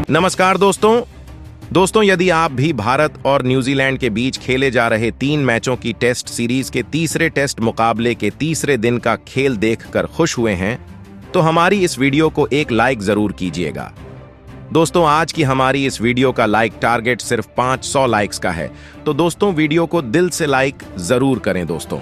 नमस्कार दोस्तों यदि आप भी भारत और न्यूजीलैंड के बीच खेले जा रहे 3 मैचों की टेस्ट सीरीज के तीसरे टेस्ट मुकाबले के तीसरे दिन का खेल देखकर खुश हुए हैं तो हमारी इस वीडियो को एक लाइक जरूर कीजिएगा। दोस्तों आज की हमारी इस वीडियो का लाइक टारगेट सिर्फ 500 लाइक्स का है, तो दोस्तों वीडियो को दिल से लाइक जरूर करें। दोस्तों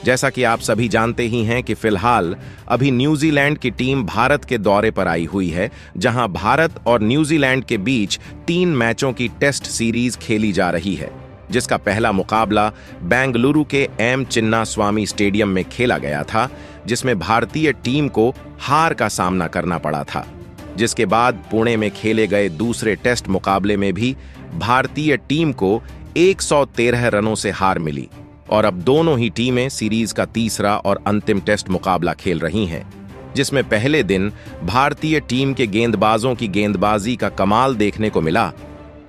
जैसा कि आप सभी जानते ही हैं कि फिलहाल अभी न्यूजीलैंड की टीम भारत के दौरे पर आई हुई है, जहां भारत और न्यूजीलैंड के बीच 3 मैचों की टेस्ट सीरीज खेली जा रही है, जिसका पहला मुकाबला बेंगलुरु के एम चिन्नास्वामी स्टेडियम में खेला गया था, जिसमें भारतीय टीम को हार का सामना करना पड़ा था। जिसके बाद पुणे में खेले गए दूसरे टेस्ट मुकाबले में भी भारतीय टीम को 113 रनों से हार मिली और अब दोनों ही टीमें सीरीज का तीसरा और अंतिम टेस्ट मुकाबला खेल रही हैं, जिसमें पहले दिन भारतीय टीम के गेंदबाजों की गेंदबाजी का कमाल देखने को मिला,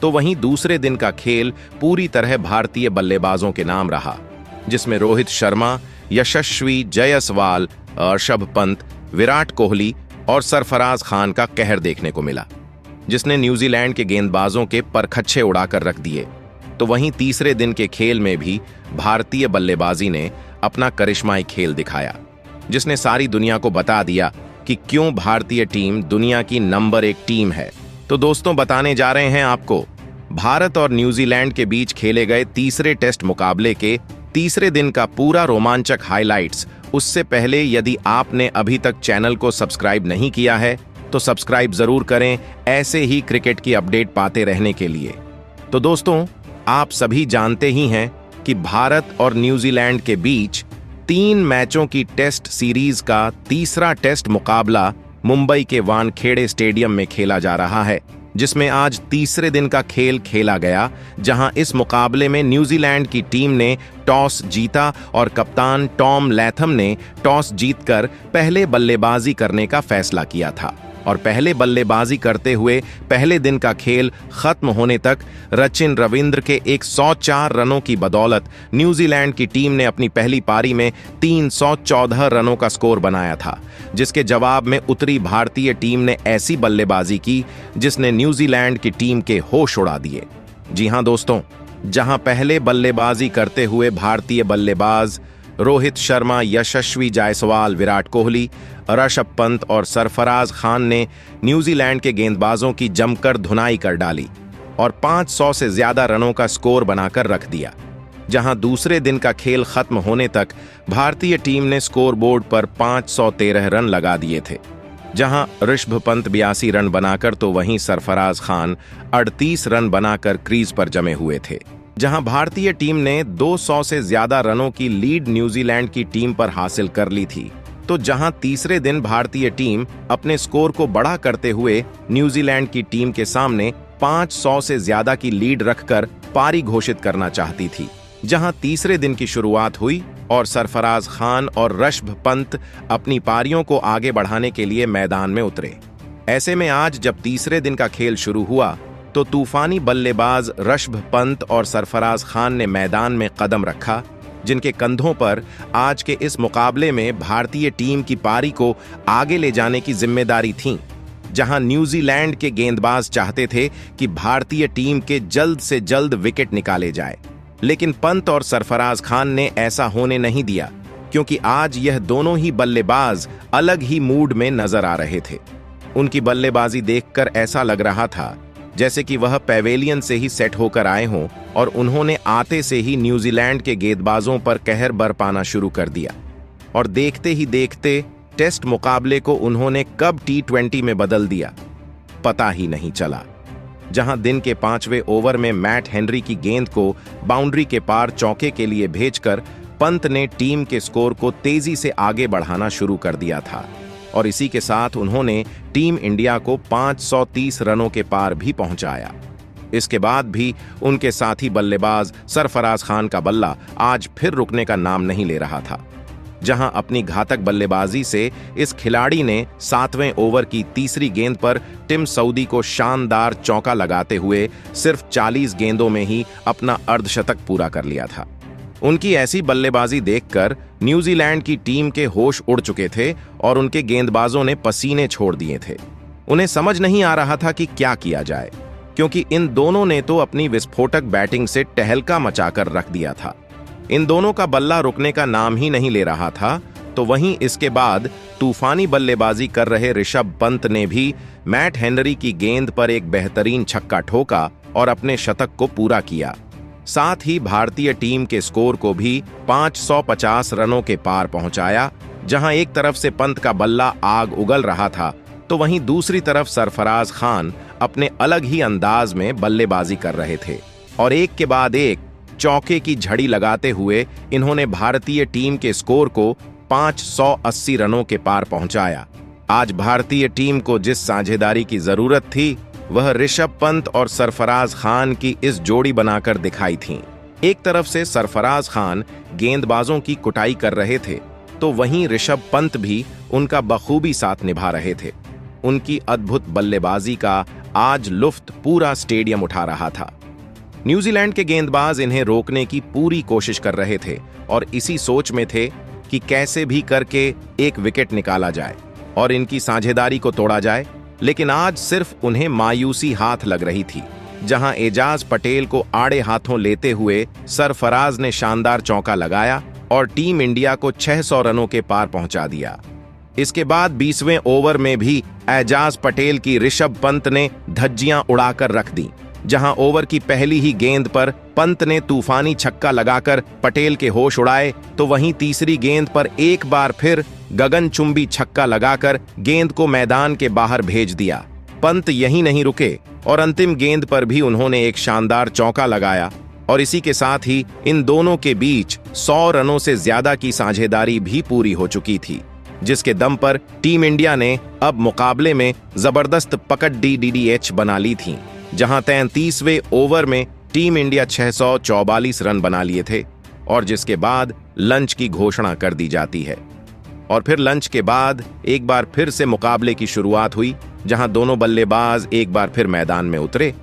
तो वहीं दूसरे दिन का खेल पूरी तरह भारतीय बल्लेबाजों के नाम रहा, जिसमें रोहित शर्मा, यशस्वी जायसवाल, ऋषभ पंत, विराट कोहली और सरफराज खान का कहर देखने को मिला, जिसने न्यूजीलैंड के गेंदबाजों के परखच्चे उड़ाकर रख दिए। तो वहीं तीसरे दिन के खेल में भी भारतीय बल्लेबाजी ने अपना करिश्माई खेल दिखाया, जिसने सारी दुनिया को बता दिया कि क्यों भारतीय टीम दुनिया की नंबर 1 टीम है। तो दोस्तों बताने जा रहे हैं आपको भारत और न्यूजीलैंड के बीच खेले गए तीसरे टेस्ट मुकाबले के तीसरे दिन का पूरा रोमांचक हाइलाइट्स। उससे पहले यदि आपने अभी तक चैनल को सब्सक्राइब नहीं किया है तो सब्सक्राइब जरूर करें, ऐसे ही क्रिकेट की अपडेट पाते रहने के लिए। तो दोस्तों आप सभी जानते ही हैं कि भारत और न्यूजीलैंड के बीच 3 मैचों की टेस्ट सीरीज का तीसरा टेस्ट मुकाबला मुंबई के वानखेड़े स्टेडियम में खेला जा रहा है, जिसमें आज तीसरे दिन का खेल खेला गया, जहां इस मुकाबले में न्यूजीलैंड की टीम ने टॉस जीता और कप्तान टॉम लैथम ने टॉस जीतकर पहले बल्लेबाजी करने का फैसला किया था और पहले बल्लेबाजी करते हुए पहले दिन का खेल खत्म होने तक सचिन रविंद्र के 104 रनों की बदौलत न्यूजीलैंड की टीम ने अपनी पहली पारी में 314 रनों का स्कोर बनाया था, जिसके जवाब में उतरी भारतीय टीम ने ऐसी बल्लेबाजी की जिसने न्यूजीलैंड की टीम के होश उड़ा दिए। जी हां दोस्तों, जहां पहले बल्लेबाजी करते हुए भारतीय बल्लेबाज रोहित शर्मा, यशस्वी जायसवाल, विराट कोहली, ऋषभ पंत और सरफराज खान ने न्यूजीलैंड के गेंदबाजों की जमकर धुनाई कर डाली और 500 से ज्यादा रनों का स्कोर बनाकर रख दिया। जहां दूसरे दिन का खेल खत्म होने तक भारतीय टीम ने स्कोर बोर्ड पर 513 रन लगा दिए थे, जहां ऋषभ पंत 82 रन बनाकर तो वहीं सरफराज खान 38 रन बनाकर क्रीज पर जमे हुए थे। जहां भारतीय टीम ने 200 से ज्यादा रनों की लीड न्यूजीलैंड की टीम पर हासिल कर ली थी, तो जहां तीसरे दिन भारतीय टीम अपने स्कोर को बड़ा करते हुए न्यूजीलैंड की टीम के सामने 500 से ज्यादा की लीड रखकर पारी घोषित करना चाहती थी। जहां तीसरे दिन की शुरुआत हुई और सरफराज खान और ऋषभ पंत अपनी पारियों को आगे बढ़ाने के लिए मैदान में उतरे। ऐसे में आज जब तीसरे दिन का खेल शुरू हुआ तो तूफानी बल्लेबाज ऋषभ पंत और सरफराज खान ने मैदान में कदम रखा, जिनके कंधों पर आज के इस मुकाबले में भारतीय टीम की पारी को आगे ले जाने की जिम्मेदारी थी। जहां न्यूजीलैंड के गेंदबाज चाहते थे कि भारतीय टीम के जल्द से जल्द विकेट निकाले जाए, लेकिन पंत और सरफराज खान ने ऐसा होने नहीं दिया, क्योंकि आज यह दोनों ही बल्लेबाज अलग ही मूड में नजर आ रहे थे। उनकी बल्लेबाजी देखकर ऐसा लग रहा था जैसे कि वह पैवेलियन से ही सेट होकर आए हों और उन्होंने आते से ही न्यूजीलैंड के गेंदबाजों पर कहर बरपाना शुरू कर दिया और देखते ही देखते टेस्ट मुकाबले को उन्होंने कब T20 में बदल दिया पता ही नहीं चला। जहां दिन के 5वें ओवर में मैट हेनरी की गेंद को बाउंड्री के पार चौके के लिए भेजकर पंत ने टीम के स्कोर को तेजी से आगे बढ़ाना शुरू कर दिया था और इसी के साथ उन्होंने टीम इंडिया को 530 रनों के पार भी पहुंचाया। इसके बाद भी उनके साथी बल्लेबाज सरफराज खान का बल्ला आज फिर रुकने का नाम नहीं ले रहा था, जहां अपनी घातक बल्लेबाजी से इस खिलाड़ी ने 7वें ओवर की तीसरी गेंद पर टिम सऊदी को शानदार चौका लगाते हुए सिर्फ 40 गेंदों में ही अपना अर्धशतक पूरा कर लिया था। उनकी ऐसी बल्लेबाजी देखकर न्यूजीलैंड की टीम के होश उड़ चुके थे और उनके गेंदबाजों ने पसीने छोड़ दिए थे। उन्हें समझ नहीं आ रहा था कि क्या किया जाए, क्योंकि इन दोनों ने तो अपनी विस्फोटक बैटिंग से टहलका मचाकर रख दिया था। इन दोनों का बल्ला रुकने का नाम ही नहीं ले रहा था। तो वहीं इसके बाद तूफानी बल्लेबाजी कर रहे ऋषभ पंत ने भी मैट हेनरी की गेंद पर एक बेहतरीन छक्का ठोका और अपने शतक को पूरा किया। साथ ही भारतीय टीम के स्कोर को भी 550 रनों के पार पहुंचाया। जहां एक तरफ से पंत का बल्ला आग उगल रहा था, तो वहीं दूसरी तरफ सरफराज खान अपने अलग ही अंदाज में बल्लेबाजी कर रहे थे और एक के बाद एक चौके की झड़ी लगाते हुए इन्होंने भारतीय टीम के स्कोर को 580 रनों के पार पहुंचाया। आज भारतीय टीम को जिस साझेदारी की जरूरत थी, वह ऋषभ पंत और सरफराज खान की इस जोड़ी बनाकर दिखाई थी। एक तरफ से सरफराज खान गेंदबाजों की कुटाई कर रहे थे, तो वहीं ऋषभ पंत भी उनका बखूबी साथ निभा रहे थे। उनकी अद्भुत बल्लेबाजी का आज लुफ्त पूरा स्टेडियम उठा रहा था। न्यूजीलैंड के गेंदबाज इन्हें रोकने की पूरी कोशिश कर रहे थे और इसी सोच में थे कि कैसे भी करके एक विकेट निकाला जाए और इनकी साझेदारी को तोड़ा जाए। लेकिन आज सिर्फ उन्हें मायूसी हाथ लग रही थी। जहां एजाज पटेल को आड़े हाथों लेते हुए सरफराज ने शानदार चौका लगाया और टीम इंडिया को 600 रनों के पार पहुंचा दिया। इसके बाद 20वें ओवर में भी एजाज पटेल की ऋषभ पंत ने धज्जियां उड़ाकर रख दी। जहां ओवर की पहली ही गेंद पर पंत ने तूफानी छक्का लगाकर पटेल के होश उड़ाए, तो वहीं तीसरी गेंद पर एक बार फिर गगनचुंबी छक्का लगाकर गेंद को मैदान के बाहर भेज दिया। पंत यहीं नहीं रुके और अंतिम गेंद पर भी उन्होंने एक शानदार चौका लगाया और इसी के साथ ही इन दोनों के बीच 100 रनों से ज्यादा की साझेदारी भी पूरी हो चुकी थी, जिसके दम पर टीम इंडिया ने अब मुकाबले में जबरदस्त पकड़ DDH बना ली थी। जहां 33वें ओवर में टीम इंडिया 644 रन बना लिए थे और जिसके बाद लंच की घोषणा कर दी जाती है। और फिर लंच के बाद एक बार फिर से मुकाबले की शुरुआत हुई, जहां दोनों बल्लेबाज एक बार फिर मैदान में उतरे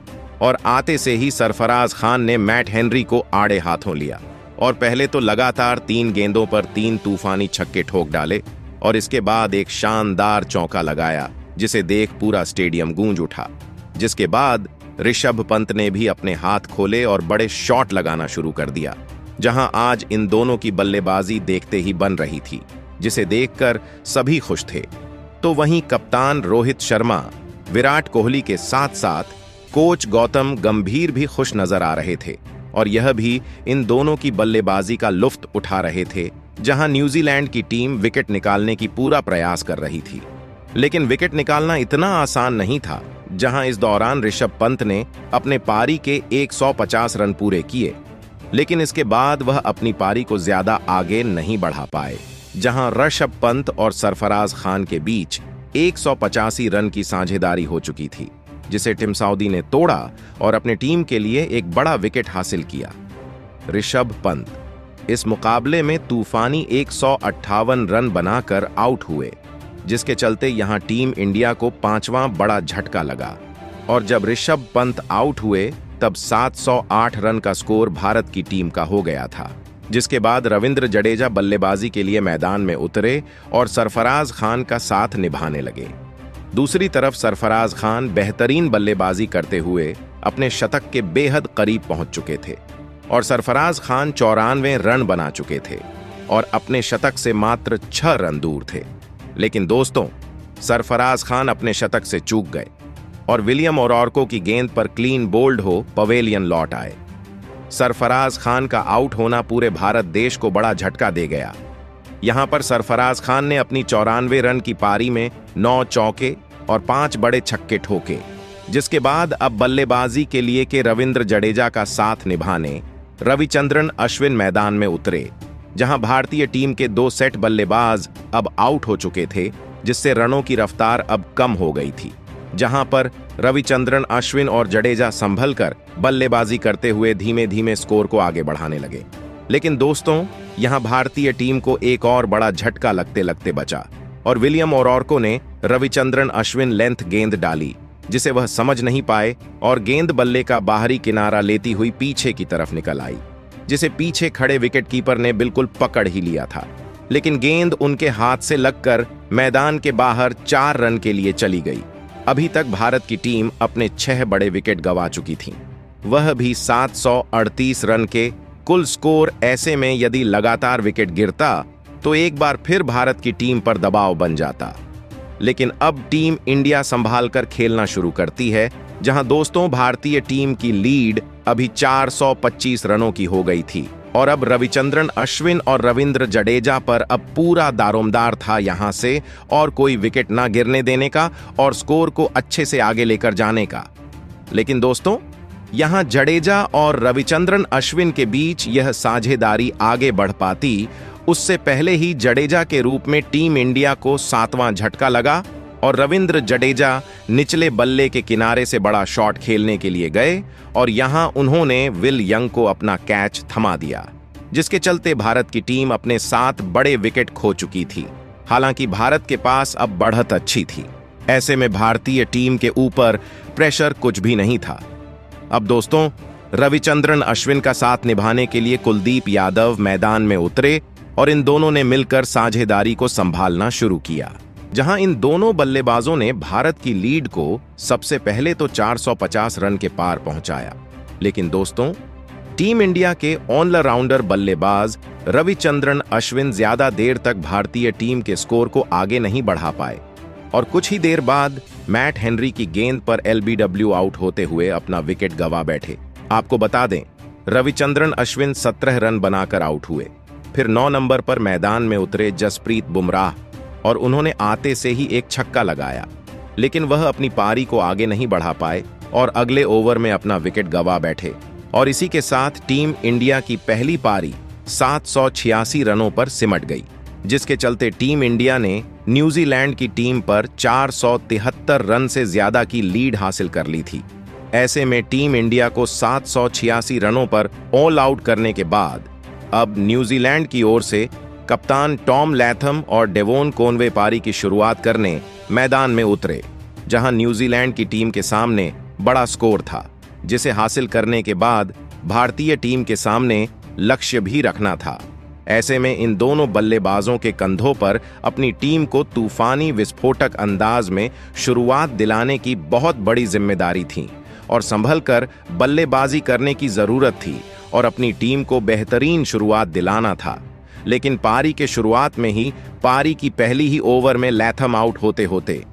और आते से ही सरफराज खान ने मैट हेनरी को आड़े हाथों लिया और पहले तो लगातार 3 गेंदों पर 3 तूफानी छक्के ठोक डाले और इसके बाद एक शानदार चौका लगाया, जिसे देख पूरा स्टेडियम गूंज उठा। जिसके बाद ऋषभ पंत ने भी अपने हाथ खोले और बड़े शॉट लगाना शुरू कर दिया। जहां आज इन दोनों की बल्लेबाजी देखते ही बन रही थी, जिसे देखकर सभी खुश थे। तो वहीं कप्तान रोहित शर्मा, विराट कोहली के साथ साथ कोच गौतम गंभीर भी खुश नजर आ रहे थे और यह भी इन दोनों की बल्लेबाजी का लुफ्त उठा रहे थे। जहां न्यूजीलैंड की टीम विकेट निकालने की पूरा प्रयास कर रही थी, लेकिन विकेट निकालना इतना आसान नहीं था। जहां इस दौरान ऋषभ पंत ने अपने पारी के 150 रन पूरे किए, लेकिन इसके बाद वह अपनी पारी को ज्यादा आगे नहीं बढ़ा पाए। जहां ऋषभ पंत और सरफराज खान के बीच 185 रन की साझेदारी हो चुकी थी, जिसे टिम साउदी ने तोड़ा और अपने टीम के लिए एक बड़ा विकेट हासिल किया। ऋषभ पंत इस मुकाबले में तूफानी 158 रन बनाकर आउट हुए, जिसके चलते यहां टीम इंडिया को 5वां बड़ा झटका लगा और जब ऋषभ पंत आउट हुए तब 708 रन का स्कोर भारत की टीम का हो गया था। जिसके बाद रविंद्र जडेजा बल्लेबाजी के लिए मैदान में उतरे और सरफराज खान का साथ निभाने लगे। दूसरी तरफ सरफराज खान बेहतरीन बल्लेबाजी करते हुए अपने शतक के बेहद करीब पहुंच चुके थे और सरफराज खान 94 रन बना चुके थे और अपने शतक से मात्र 6 रन दूर थे। लेकिन दोस्तों, सरफराज खान अपने शतक से चूक गए और विलियम ओरॉर्को की गेंद पर क्लीन बोल्ड हो पवेलियन लौट आए। सरफराज खान का आउट होना पूरे भारत देश को बड़ा झटका दे गया। यहां पर सरफराज खान ने अपनी 94 रन की पारी में 9 चौके और 5 बड़े छक्के ठोके, जिसके बाद अब बल्लेबाजी के लिए के रविंद्र जडेजा का साथ निभाने रविचंद्रन अश्विन मैदान में उतरे। जहां भारतीय टीम के 2 सेट बल्लेबाज अब आउट हो चुके थे, जिससे रनों की रफ्तार अब कम हो गई थी। जहां पर रविचंद्रन अश्विन और जडेजा संभलकर बल्लेबाजी करते हुए धीमे धीमे स्कोर को आगे बढ़ाने लगे। लेकिन दोस्तों, यहां भारतीय टीम को एक और बड़ा झटका लगते लगते बचा और विलियम ओरॉर्को ने रविचंद्रन अश्विन लेंथ गेंद डाली, जिसे वह समझ नहीं पाए और गेंद बल्ले का बाहरी किनारा लेती हुई पीछे की तरफ निकल आई, जिसे पीछे खड़े विकेटकीपर ने बिल्कुल पकड़ ही लिया था। लेकिन गेंद उनके हाथ से लगकर मैदान के बाहर 4 रन के लिए चली गई। अभी तक भारत की टीम अपने 6 बड़े विकेट गंवा चुकी थी, वह भी 738 रन के कुल स्कोर। ऐसे में यदि लगातार विकेट गिरता तो एक बार फिर भारत की टीम पर दबाव बन जाता। लेकिन अब टीम इंडिया संभाल कर खेलना शुरू करती है, जहां दोस्तों भारतीय टीम की लीड अभी 425 रनों की हो गई थी और अब रविचंद्रन अश्विन और रविंद्र जडेजा पर अब पूरा दारोमदार था यहां से और कोई विकेट ना गिरने देने का और स्कोर को अच्छे से आगे लेकर जाने का। लेकिन दोस्तों यहां जडेजा और रविचंद्रन अश्विन के बीच यह साझेदारी आगे बढ़ पाती, उससे पहले ही जडेजा के रूप में टीम इंडिया को 7वां झटका लगा और रविंद्र जडेजा निचले बल्ले के किनारे से बड़ा शॉट खेलने के लिए गए और यहां उन्होंने विल यंग को अपना कैच थमा दिया, जिसके चलते भारत की टीम अपने 7 बड़े विकेट खो चुकी थी। हालांकि भारत के पास अब बढ़त अच्छी थी, ऐसे में भारतीय टीम के ऊपर प्रेशर कुछ भी नहीं था। अब दोस्तों रविचंद्रन अश्विन का साथ निभाने के लिए कुलदीप यादव मैदान में उतरे और इन दोनों ने मिलकर साझेदारी को संभालना शुरू किया, जहां इन दोनों बल्लेबाजों ने भारत की लीड को सबसे पहले तो 450 रन के पार पहुंचाया। लेकिन दोस्तों टीम इंडिया के ऑलराउंडर बल्लेबाज रविचंद्रन अश्विन ज्यादा देर तक भारतीय टीम के स्कोर को आगे नहीं बढ़ा पाए और कुछ ही देर बाद मैट हेनरी की गेंद पर एलबीडब्ल्यू आउट होते हुए अपना विकेट गंवा बैठे। आपको बता दें रविचंद्रन अश्विन 17 रन बनाकर आउट हुए। फिर 9 नंबर पर मैदान में उतरे जसप्रीत बुमराह और उन्होंने आते से ही एक छक्का लगाया, लेकिन वह अपनी पारी को आगे नहीं बढ़ा पाए और अगले ओवर में अपना विकेट गंवा बैठे और इसी के साथ टीम इंडिया की पहली पारी 786 रनों पर सिमट गई, जिसके चलते टीम इंडिया ने न्यूजीलैंड की टीम पर 473 रन से ज्यादा की लीड हासिल कर ली थी। ऐसे में टीम इंडिया को 786 रनों पर ऑल आउट करने के बाद अब न्यूजीलैंड की ओर से कप्तान टॉम लैथम और डेवोन कॉनवे पारी की शुरुआत करने मैदान में उतरे, जहां न्यूजीलैंड की टीम के सामने बड़ा स्कोर था, जिसे हासिल करने के बाद भारतीय टीम के सामने लक्ष्य भी रखना था। ऐसे में इन दोनों बल्लेबाजों के कंधों पर अपनी टीम को तूफानी विस्फोटक अंदाज में शुरुआत दिलाने की बहुत बड़ी जिम्मेदारी थी और संभल कर बल्लेबाजी करने की जरूरत थी और अपनी टीम को बेहतरीन शुरुआत दिलाना था। लेकिन पारी के शुरुआत में ही पारी की पहली ही ओवर में लैथम आउट होते होते,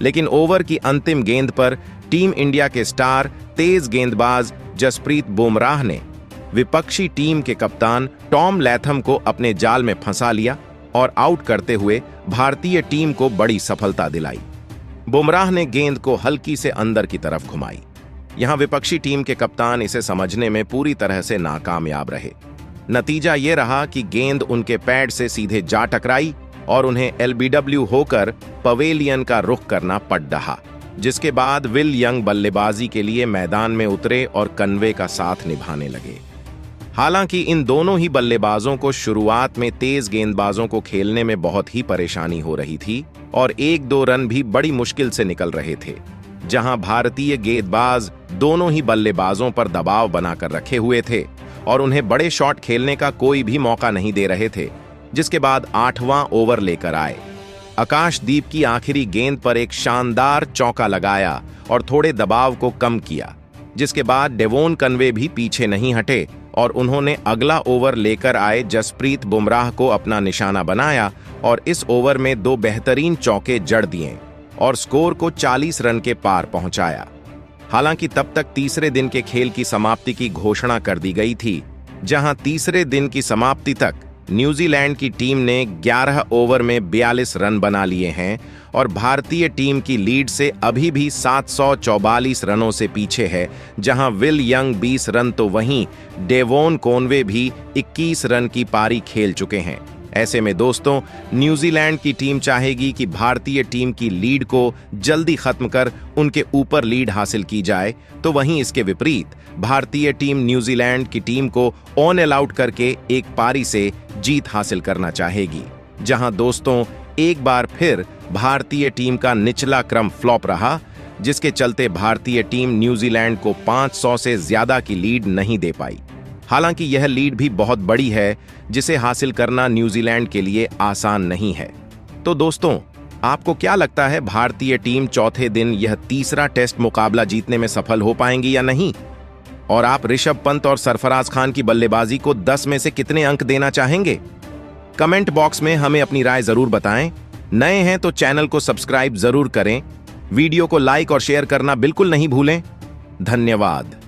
लेकिन ओवर की अंतिम गेंद पर टीम इंडिया के स्टार तेज गेंदबाज जसप्रीत बुमराह ने विपक्षी टीम के कप्तान टॉम लैथम को अपने जाल में फंसा लिया और आउट करते हुए भारतीय टीम को बड़ी सफलता दिलाई। बुमराह ने गेंद को हल्की से अंदर की तरफ घुमाई। यहां विपक्षी टीम के कप्तान इसे समझने में पूरी तरह से नाकामयाब रहे। नतीजा ये रहा कि गेंद उनके पैड से सीधे जा टकराई और उन्हें एलबीडब्ल्यू होकर पवेलियन का रुख करना पड़ रहा, जिसके बाद विल यंग बल्लेबाजी के लिए मैदान में उतरे और कन्वे का साथ निभाने लगे। हालांकि इन दोनों ही बल्लेबाजों को शुरुआत में तेज गेंदबाजों को खेलने में बहुत ही परेशानी हो रही थी और 1-2 रन भी बड़ी मुश्किल से निकल रहे थे, जहां भारतीय गेंदबाज दोनों ही बल्लेबाजों पर दबाव बनाकर रखे हुए थे और उन्हें बड़े शॉट खेलने का कोई भी मौका नहीं दे रहे थे। जिसके बाद 8वां ओवर लेकर आए। आकाशदीप की आखिरी गेंद पर एक शानदार चौका लगाया और थोड़े दबाव को कम किया, जिसके बाद डेवोन कन्वे भी पीछे नहीं हटे और उन्होंने अगला ओवर लेकर आए जसप्रीत बुमराह को अपना निशाना बनाया और इस ओवर में 2 बेहतरीन चौके जड़ दिए और स्कोर को 40 रन के पार पहुंचाया। हालांकि तब तक तीसरे दिन के खेल की समाप्ति की घोषणा कर दी गई थी, जहां तीसरे दिन की समाप्ति तक न्यूजीलैंड की टीम ने 11 ओवर में 42 रन बना लिए हैं और भारतीय टीम की लीड से अभी भी 744 रनों से पीछे है, जहां विल यंग 20 रन तो वहीं डेवोन कॉनवे भी 21 रन की पारी खेल चुके हैं। ऐसे में दोस्तों न्यूजीलैंड की टीम चाहेगी कि भारतीय टीम की लीड को जल्दी खत्म कर उनके ऊपर लीड हासिल की जाए, तो वहीं इसके विपरीत भारतीय टीम न्यूजीलैंड की टीम को ऑन आउट करके एक पारी से जीत हासिल करना चाहेगी। जहां दोस्तों एक बार फिर भारतीय टीम का निचला क्रम फ्लॉप रहा, जिसके चलते भारतीय टीम न्यूजीलैंड को 500 से ज्यादा की लीड नहीं दे पाई। हालांकि यह लीड भी बहुत बड़ी है, जिसे हासिल करना न्यूजीलैंड के लिए आसान नहीं है। तो दोस्तों आपको क्या लगता है भारतीय टीम चौथे दिन यह तीसरा टेस्ट मुकाबला जीतने में सफल हो पाएंगी या नहीं? और आप ऋषभ पंत और सरफराज खान की बल्लेबाजी को 10 में से कितने अंक देना चाहेंगे? कमेंट बॉक्स में हमें अपनी राय जरूर बताएं। नए हैं तो चैनल को सब्सक्राइब जरूर करें। वीडियो को लाइक और शेयर करना बिल्कुल नहीं भूलें। धन्यवाद।